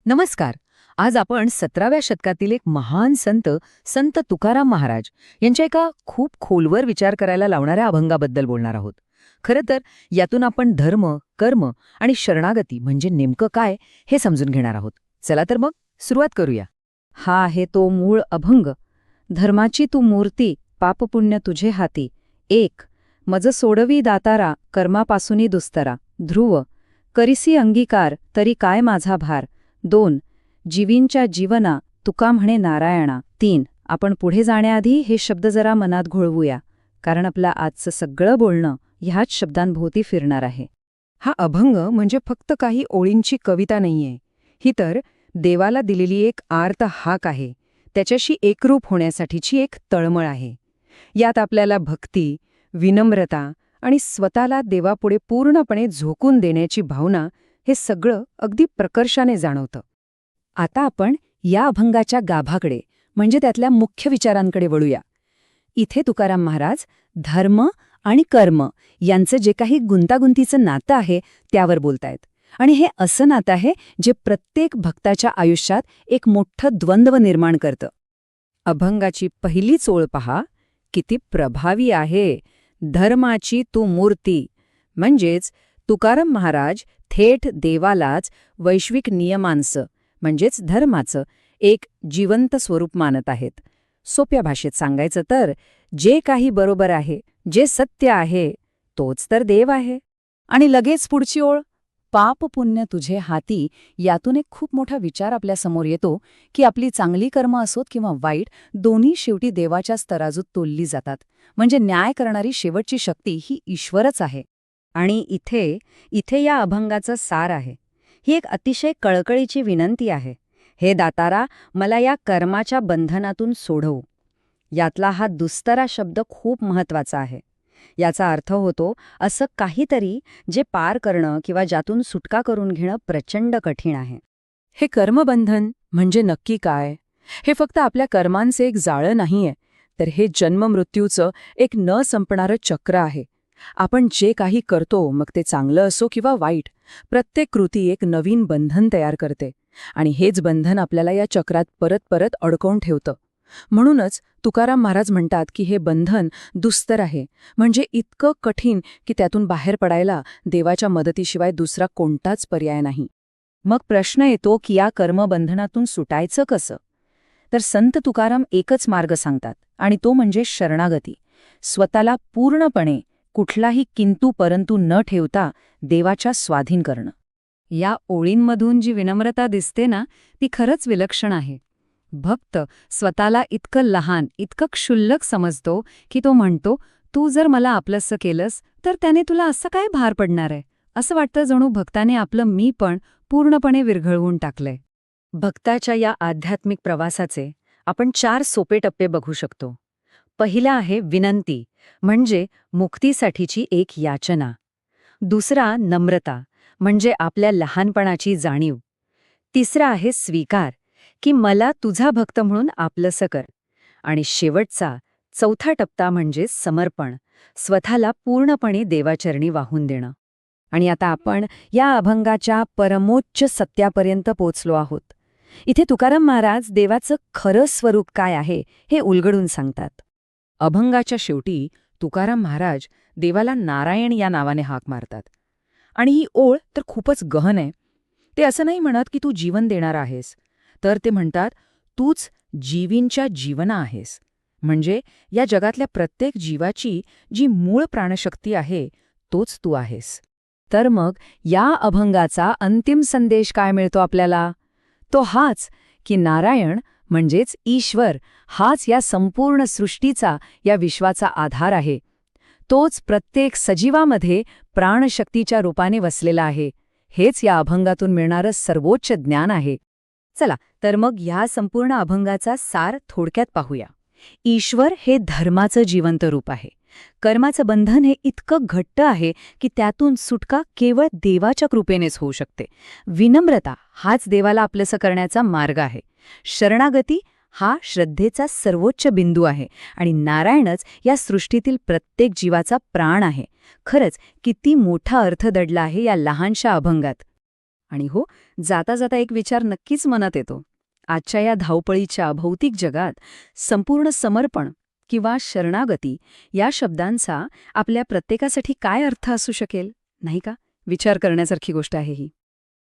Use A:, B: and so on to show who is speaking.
A: नमस्कार. आज आपण 17व्या शतकातील एक महान संत संत तुकाराम महाराज यांच्या एका खूप खोलवर विचार करायला लावणाऱ्या अभंगाबद्दल बोलणार आहोत. खरं तर यातून आपण धर्म, कर्म आणि शरणागती म्हणजे नेमकं काय हे समजून घेणार आहोत. चला तर मग सुरुवात करूया.
B: हा आहे तो मूळ अभंग. धर्माची तू मूर्ती, पापपुण्य तुझे हाती. 1. मज सोडवी दातारा, कर्मापासूनी दुस्तरा. ध्रुव. करिसी अंगीकार, तरी काय माझा भार. 2. जीवींच्या जीवना, तुका म्हणे नारायणा. 3. आपण पुढे जाण्याआधी हे शब्द जरा मनात घोळवूया, कारण आपलं आजचं सगळं बोलणं ह्याच शब्दांभोवती फिरणार आहे.
C: हा अभंग म्हणजे फक्त काही ओळींची कविता नाहीये. ही तर देवाला दिलेली एक आर्त हाक आहे, त्याच्याशी एकरूप होण्यासाठीची एक तळमळ आहे. यात आपल्याला भक्ती, विनम्रता आणि स्वतःला देवापुढे पूर्णपणे झोकून देण्याची भावना हे सगळं अगदी प्रकर्षाने जाणवतं.
B: आता आपण या अभंगाच्या गाभाकडे म्हणजे त्यातल्या मुख्य विचारांकडे वळूया. इथे तुकाराम महाराज धर्म आणि कर्म यांचं जे काही गुंतागुंतीचं नातं आहे त्यावर बोलतायत. आणि हे असं नातं आहे जे प्रत्येक भक्ताच्या आयुष्यात एक मोठं द्वंद्व निर्माण करतं.
C: अभंगाची पहिलीच ओळ पहा, किती प्रभावी आहे. धर्माची तू मूर्ती. म्हणजेच तुकाराम महाराज थेट देवालाच वैश्विक नियमांचं म्हणजेच धर्माचं एक जिवंत स्वरूप मानत आहेत. सोप्या भाषेत सांगायचं तर जे काही बरोबर आहे, जे सत्य आहे, तोच तर देव आहे.
B: आणि लगेच पुढची ओळ, पाप पुण्य तुझे हाती. यातून एक खूप मोठा विचार आपल्यासमोर येतो की आपली चांगली कर्म असोत किंवा वाईट, दोन्ही शेवटी देवाच्या तराजूत तोलली जातात. म्हणजे न्याय करणारी शेवटची शक्ती ही ईश्वरच आहे. आणि इथे या अभंगाचं सार आहे. ही एक अतिशय कळकळीची विनंती आहे. हे दातारा, मला या कर्माच्या बंधनातून सोडव. यातला हा दुस्तरा शब्द खूप महत्वाचा आहे. याचा अर्थ होतो असं काहीतरी जे पार करणं किंवा ज्यातून सुटका करून घेणं प्रचंड कठीण आहे.
C: हे कर्मबंधन म्हणजे नक्की काय? हे फक्त आपल्या कर्मांचे एक जाळं नाहीये, तर हे जन्ममृत्यूचं एक न संपणारं चक्र आहे. आपण जे काही करतो, मग ते चांगलं असो किंवा वाईट, प्रत्येक कृती एक नवीन बंधन तयार करते आणि हेच बंधन आपल्याला या चक्रात परत परत अडकवून ठेवतं. म्हणूनच तुकाराम महाराज म्हणतात की हे बंधन दुस्तर आहे, म्हणजे इतकं कठीण की त्यातून बाहेर पडायला देवाच्या मदतीशिवाय दुसरा कोणताच पर्याय नाही.
B: मग प्रश्न येतो की या कर्मबंधनातून सुटायचं कसं? तर संत तुकाराम एकच मार्ग सांगतात, आणि तो म्हणजे शरणागती. स्वतःला पूर्णपणे कुठलाही किंतु परंतु न ठेवता देवाच्या स्वाधीन करणं. या ओळींमधून जी विनम्रता दिसते ना, ती खरंच विलक्षण आहे. भक्त स्वतःला इतकं लहान, इतकं क्षुल्लक समजतो की तो म्हणतो, तू जर मला आपलंसं केलंस तर त्याने तुला असं काय भार पडणार आहे. असं वाटतं जणू भक्ताने आपलं मी पण पूर्णपणे विरघळवून टाकलंय. भक्ताच्या या आध्यात्मिक प्रवासाचे आपण 4 सोपे टप्पे बघू शकतो. पहिला आहे विनंती, म्हणजे मुक्तीसाठीची एक याचना. दुसरा नम्रता, म्हणजे आपल्या लहानपणाची जाणीव. तिसरा आहे स्वीकार, की मला तुझा भक्त म्हणून आपलंसं कर. आणि शेवटचा, चौथा टप्पा म्हणजे समर्पण, स्वतःला पूर्णपणे देवाचरणी वाहून देणं. आणि आता आपण या अभंगाच्या परमोच्च सत्यापर्यंत पोचलो आहोत. इथे तुकाराम महाराज देवाचं खरं स्वरूप काय आहे हे उलगडून सांगतात.
C: अभंगाच्या शेवटी तुकाराम महाराज देवाला नारायण या नावाने हाक मारतात. आणि ही ओळ तर खूपच गहन आहे. ते असं नाही म्हणत की तू जीवन देणार आहेस, तर ते म्हणतात तूच जीवींच्या जीवना आहेस. म्हणजे या जगातल्या प्रत्येक जीवाची जी मूळ प्राणशक्ती आहे तोच तू आहेस.
B: तर मग या अभंगाचा अंतिम संदेश काय मिळतो आपल्याला? तो हाच की नारायण म्हणजेच ईश्वर हाच या संपूर्ण सृष्टीचा, या विश्वाचा आधार आहे. तोच प्रत्येक सजीवामध्ये प्राणशक्तीच्या रूपाने वसलेला आहे. हेच या अभंगातून मिळणारं सर्वोच्च ज्ञान आहे. चला तर मग ह्या संपूर्ण अभंगाचा सार थोडक्यात पाहूया. ईश्वर हे धर्माचं जिवंत रूप आहे. कर्माचं बंधन हे इतकं घट्ट आहे की त्यातून सुटका केवळ देवाच्या कृपेनेच होऊ शकते. विनम्रता हाच देवाला आपलंसं करण्याचा मार्ग आहे. शरणागती हा श्रद्धेचा सर्वोच्च बिंदू आहे. आणि नारायणच या सृष्टीतील प्रत्येक जीवाचा प्राण आहे. खरंच किती मोठा अर्थ दडला आहे या लहानशा अभंगात. आणि हो, जाता जाता एक विचार नक्कीच मनात येतो. आजच्या या धावपळीच्या भौतिक जगात संपूर्ण समर्पण किंवा शरणागती या शब्दांचा आपल्या प्रत्येकासाठी काय अर्थ असू शकेल, नाही का? विचार करण्यासारखी गोष्ट आहे ही.